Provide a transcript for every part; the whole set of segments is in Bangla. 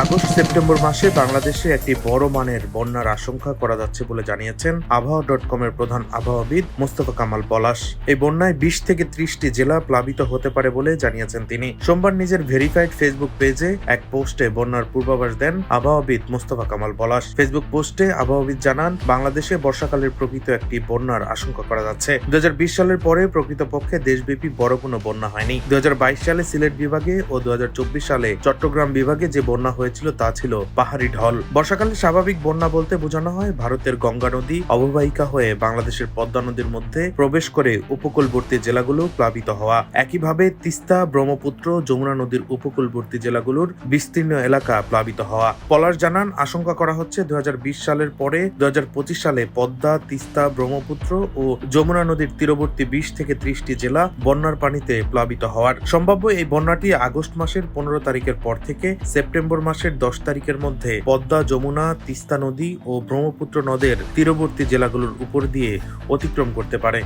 আগস্ট-সেপ্টেম্বর মাসে বাংলাদেশে একটি বড় মানের বন্যার আশঙ্কা করা যাচ্ছে বলে জানিয়েছেন আবহাওয়া.কমের প্রধান আবহাওয়াবিদ মোস্তফা কামাল পলাশ। এই বন্যায় ২০ থেকে ৩০টি জেলা প্লাবিত হতে পারে বলে জানিয়েছেন তিনি। সোমবার নিজের ভেরিফাইড ফেসবুক পেজে এক পোস্টে বন্যার পূর্বাভাস দেন আবহাওয়াবিদ মোস্তফা কামাল পলাশ। ফেসবুক পোস্টে আবহাওয়াবিদ জানান, বাংলাদেশে বর্ষাকালের প্রকৃত একটি বন্যার আশঙ্কা করা যাচ্ছে। ২০২০ সালের পরে প্রকৃতপক্ষে দেশব্যাপী বড় কোনো বন্যা হয়নি। ২০২২ সালে সিলেট বিভাগে ও ২০২৪ সালে চট্টগ্রাম বিভাগে যে বন্যা হয়েছিল তা ছিল পাহাড়ি ঢল। বর্ষাকালে স্বাভাবিক বন্যা বলতে বোঝানো হয় ভারতের গঙ্গা নদী অববাহিকা হয়ে বাংলাদেশের পদ্মা নদীর মধ্যে প্রবেশ করে উপকূলবর্তী জেলাগুলো প্লাবিত হওয়া। একইভাবে তিস্তা, ব্রহ্মপুত্র, যমুনা নদীর উপকূলবর্তী জেলাগুলোর বিস্তীর্ণ এলাকা প্লাবিত হওয়া। পলাশ জানান, আশঙ্কা করা হচ্ছে ২০২০ সালের পরে ২০২৫ সালে পদ্মা, তিস্তা, ব্রহ্মপুত্র ও যমুনা নদীর তীরবর্তী ২০ থেকে ৩০টি জেলা বন্যার পানিতে প্লাবিত হওয়ার। সম্ভাব্য এই বন্যাটি আগস্ট মাসের ১৫ তারিখের পর থেকে সেপ্টেম্বর মাসের ১০ তারিখের মধ্যে পদ্মা, যমুনা, তিস্তা নদী ও ব্রহ্মপুত্র নদের তীরবর্তী জেলাগুলোর উপর দিয়ে অতিক্রম করতে পারে।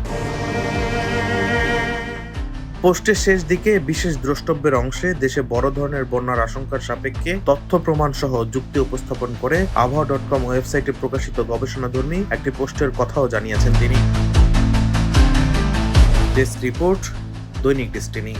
পোস্টের শেষ দিকে বিশেষ দ্রষ্টব্যের অংশে দেশে বড় ধরনের বন্যার আশঙ্কার সাপেক্ষে তথ্য প্রমাণ সহ যুক্তি উপস্থাপন করে আবহাওয়া.কম ওয়েবসাইটে প্রকাশিত গবেষণাধর্মী একটি পোস্টের কথাও জানিয়েছেন তিনি। ডেস্ক রিপোর্ট, দৈনিক ডেস্টিনি।